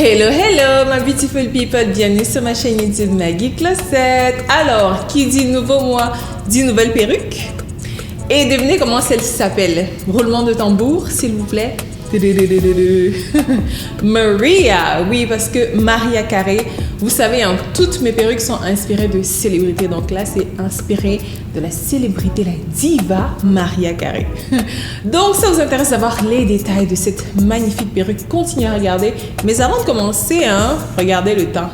Hello, hello, my beautiful people, bienvenue sur ma chaîne YouTube Maggie Closet. Alors, qui dit nouveau mois, dit nouvelle perruque. Et devinez comment celle-ci s'appelle. Roulement de tambour, s'il vous plaît. Maria, oui, parce que Maria Carey, vous savez, hein, toutes mes perruques sont inspirées de célébrités. Donc là, c'est inspiré de la célébrité, la diva Maria Carey. Donc, ça vous intéresse d'avoir les détails de cette magnifique perruque, continuez à regarder. Mais avant de commencer, hein, regardez le teint.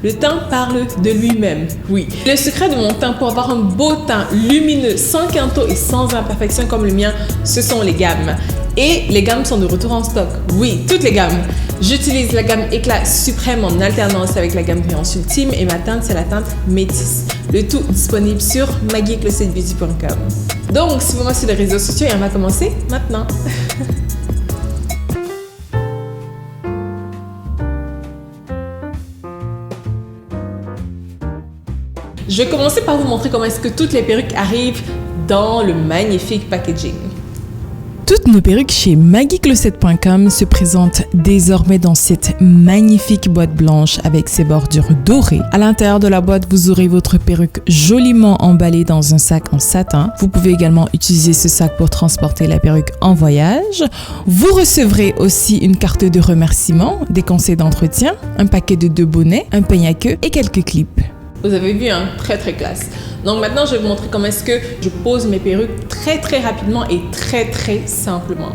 Le teint parle de lui-même, oui. Le secret de mon teint pour avoir un beau teint lumineux, sans quinto et sans imperfection comme le mien, ce sont les gammes. Et les gammes sont de retour en stock. Oui, toutes les gammes. J'utilise la gamme Éclat Suprême en alternance avec la gamme Brillance Ultime et ma teinte, c'est la teinte Métis. Le tout disponible sur maggieclosetbeauty.com. Donc, suivez-moi sur les réseaux sociaux et on va commencer maintenant. Je vais commencer par vous montrer comment est-ce que toutes les perruques arrivent dans le magnifique packaging. Toutes nos perruques chez maggiecloset.com se présentent désormais dans cette magnifique boîte blanche avec ses bordures dorées. À l'intérieur de la boîte, vous aurez votre perruque joliment emballée dans un sac en satin. Vous pouvez également utiliser ce sac pour transporter la perruque en voyage. Vous recevrez aussi une carte de remerciement, des conseils d'entretien, un paquet de 2 bonnets, un peigne à queue et quelques clips. Vous avez vu, hein, très classe. Donc maintenant, je vais vous montrer comment est-ce que je pose mes perruques très rapidement et très simplement.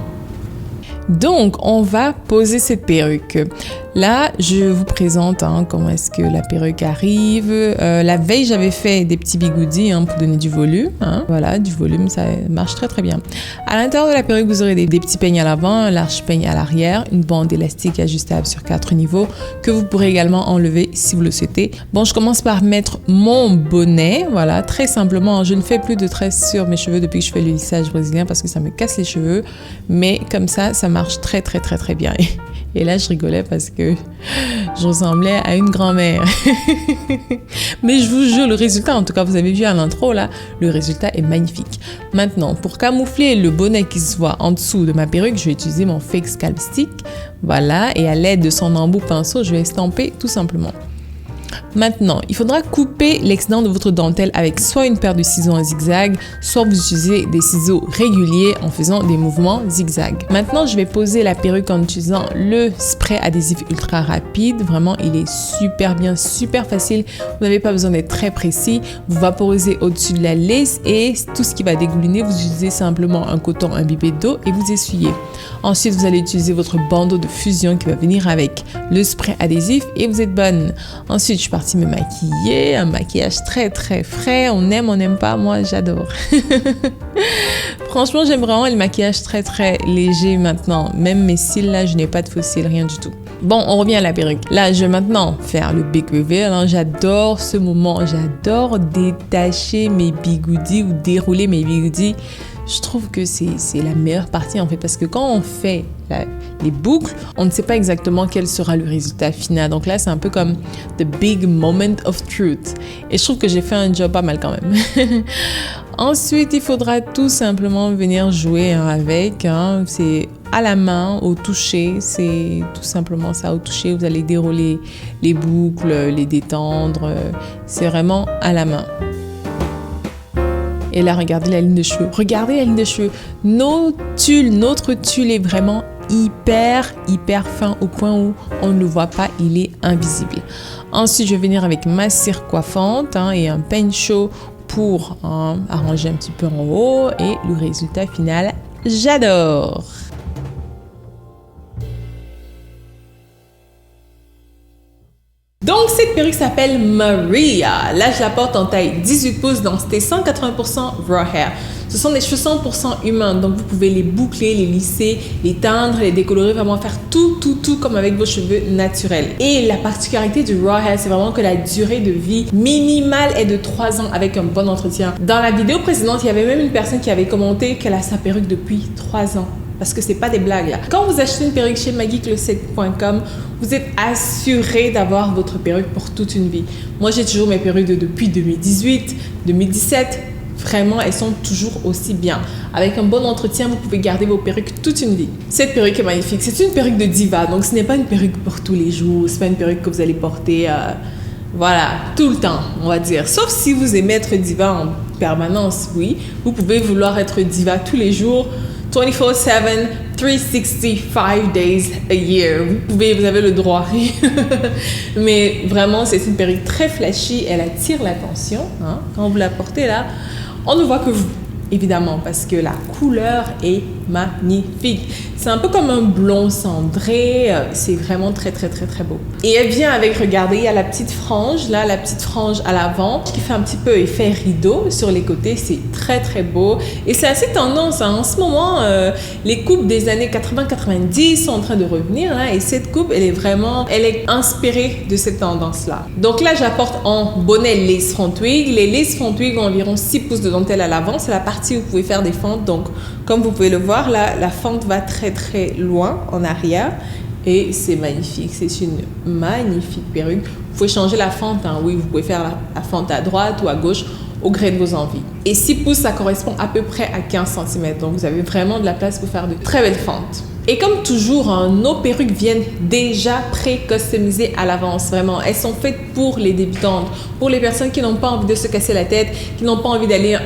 Donc, on va poser cette perruque. Là, je vous présente comment est-ce que la perruque arrive. La veille, j'avais fait des petits bigoudis pour donner du volume. Voilà, du volume, ça marche très bien. À l'intérieur de la perruque, vous aurez des petits peignes à l'avant, un large peigne à l'arrière, une bande élastique ajustable sur 4 niveaux que vous pourrez également enlever si vous le souhaitez. Bon, je commence par mettre mon bonnet. Voilà, très simplement. Je ne fais plus de tresses sur mes cheveux depuis que je fais le lissage brésilien parce que ça me casse les cheveux. Mais comme ça marche très bien. Et là, je rigolais parce que je ressemblais à une grand-mère. Mais je vous jure, le résultat, en tout cas, vous avez vu à l'intro, là, le résultat est magnifique. Maintenant, pour camoufler le bonnet qui se voit en dessous de ma perruque, je vais utiliser mon Fake Scalp Stick. Voilà, et à l'aide de son embout pinceau, je vais estamper tout simplement. Maintenant, il faudra couper l'excédent de votre dentelle avec soit une paire de ciseaux en zigzag, soit vous utilisez des ciseaux réguliers en faisant des mouvements zigzag. Maintenant, je vais poser la perruque en utilisant le spray adhésif ultra rapide. Vraiment, il est super bien, super facile. Vous n'avez pas besoin d'être très précis. Vous vaporisez au-dessus de la lace et tout ce qui va dégouliner, vous utilisez simplement un coton imbibé d'eau et vous essuyez. Ensuite, vous allez utiliser votre bandeau de fusion qui va venir avec le spray adhésif et vous êtes bonne. Ensuite, je suis partie me maquiller, un maquillage très frais, on n'aime pas, moi j'adore. Franchement, j'aime vraiment le maquillage très léger maintenant. Même mes cils là, je n'ai pas de faux cils, rien du tout. Bon, on revient à la perruque. Là, je vais maintenant faire le big reveal. J'adore ce moment, j'adore détacher mes bigoudis ou dérouler mes bigoudis. Je trouve que c'est la meilleure partie en fait parce que quand on fait les boucles, on ne sait pas exactement quel sera le résultat final. Donc là, c'est un peu comme the big moment of truth. Et je trouve que j'ai fait un job pas mal quand même. Ensuite, il faudra tout simplement venir jouer avec. C'est à la main, au toucher. C'est tout simplement ça, au toucher. Vous allez dérouler les boucles, les détendre. C'est vraiment à la main. Et là, regardez la ligne de cheveux. Regardez la ligne de cheveux. Notre tulle est vraiment hyper fin au point où on ne le voit pas, il est invisible. Ensuite, je vais venir avec ma cire coiffante et un peigne chaud pour arranger un petit peu en haut. Et le résultat final, j'adore! Donc, cette perruque s'appelle Maria. Là, je la porte en taille 18 pouces, densité 180% raw hair. Ce sont des cheveux 100% humains, donc vous pouvez les boucler, les lisser, les teindre, les décolorer, vraiment faire tout comme avec vos cheveux naturels. Et la particularité du raw hair, c'est vraiment que la durée de vie minimale est de 3 ans avec un bon entretien. Dans la vidéo précédente, il y avait même une personne qui avait commenté qu'elle a sa perruque depuis 3 ans. Parce que c'est pas des blagues là. Quand vous achetez une perruque chez maggiecloset.com, vous êtes assuré d'avoir votre perruque pour toute une vie. Moi, j'ai toujours mes perruques depuis 2018, 2017. vraiment, elles sont toujours aussi bien. Avec un bon entretien, vous pouvez garder vos perruques toute une vie. Cette perruque est magnifique. C'est une perruque de diva, donc ce n'est pas une perruque pour tous les jours. C'est pas une perruque que vous allez porter, voilà, tout le temps, on va dire. Sauf si vous aimez être diva en permanence, oui. Vous pouvez vouloir être diva tous les jours, 24/7, 365 days a year. Vous avez le droit. Mais vraiment, c'est une perruque très flashy. Elle attire l'attention. Hein. Quand vous la portez là, on ne voit que vous, évidemment, parce que la couleur est magnifique. C'est un peu comme un blond cendré. C'est vraiment très, très, très, très beau. Et elle vient avec, regardez, il y a la petite frange, là, la petite frange à l'avant, qui fait un petit peu effet rideau sur les côtés. C'est très, très beau. Et c'est assez tendance. Hein. En ce moment, les coupes des années 80-90 sont en train de revenir. Là, et cette coupe, elle est inspirée de cette tendance-là. Donc là, j'apporte en bonnet lace front wig. Les lace front wig ont environ 6 pouces de dentelle à l'avant. C'est la partie où vous pouvez faire des fentes. Donc, comme vous pouvez le voir, là, la fente va très, très loin en arrière. Et c'est magnifique. C'est une magnifique perruque. Vous pouvez changer la fente. Hein. Oui, vous pouvez faire la fente à droite ou à gauche au gré de vos envies. Et 6 pouces, ça correspond à peu près à 15 cm. Donc, vous avez vraiment de la place pour faire de très belles fentes. Et comme toujours, hein, nos perruques viennent déjà pré-customisées à l'avance. Vraiment, elles sont faites pour les débutantes, pour les personnes qui n'ont pas envie de se casser la tête, qui n'ont pas envie d'aller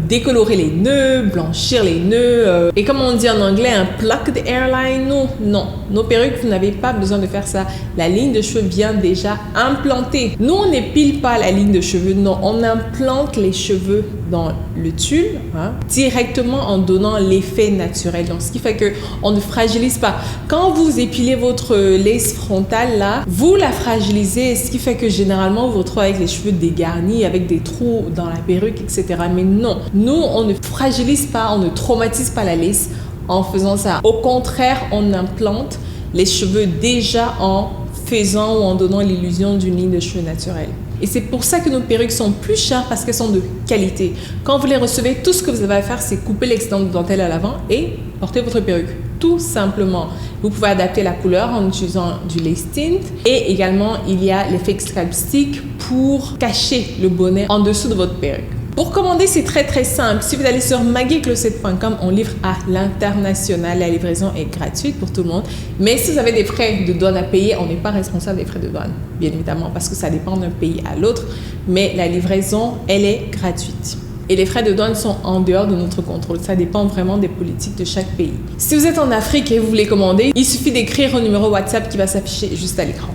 décolorer les nœuds, blanchir les nœuds. Et comme on dit en anglais, un pluck the hairline. Non. Nos perruques, vous n'avez pas besoin de faire ça. La ligne de cheveux vient déjà implantée. Nous, on n'épile pas la ligne de cheveux. Non, on implante les cheveux dans le tulle, hein, directement en donnant l'effet naturel. Donc, ce qui fait qu'on ne fragilise pas. Quand vous épilez votre lace frontale, là, vous la fragilisez, ce qui fait que généralement, vous vous retrouvez avec les cheveux dégarnis, avec des trous dans la perruque, etc. Mais non, nous, on ne fragilise pas, on ne traumatise pas la lace en faisant ça. Au contraire, on implante les cheveux déjà en faisant ou en donnant l'illusion d'une ligne de cheveux naturelle. Et c'est pour ça que nos perruques sont plus chères, parce qu'elles sont de qualité. Quand vous les recevez, tout ce que vous avez à faire, c'est couper l'excédent de dentelle à l'avant et porter votre perruque. Tout simplement. Vous pouvez adapter la couleur en utilisant du lace tint. Et également, il y a l'effet scalp stick pour cacher le bonnet en dessous de votre perruque. Pour commander, c'est très très simple. Si vous allez sur maggicloset.com, on livre à l'international. La livraison est gratuite pour tout le monde. Mais si vous avez des frais de douane à payer, on n'est pas responsable des frais de douane, bien évidemment, parce que ça dépend d'un pays à l'autre. Mais la livraison, elle est gratuite. Et les frais de douane sont en dehors de notre contrôle. Ça dépend vraiment des politiques de chaque pays. Si vous êtes en Afrique et vous voulez commander, il suffit d'écrire au numéro WhatsApp qui va s'afficher juste à l'écran.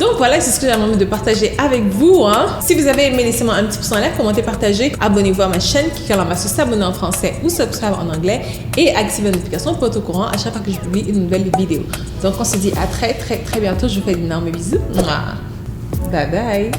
Donc voilà, c'est ce que j'avais envie de partager avec vous. Hein. Si vous avez aimé, laissez-moi un petit pouce en l'air, commentez, partagez. Abonnez-vous à ma chaîne, cliquez en bas sur s'abonner en français ou subscribe en anglais et activez la notification pour être au courant à chaque fois que je publie une nouvelle vidéo. Donc on se dit à très très très bientôt. Je vous fais d'énormes bisous. Bye bye.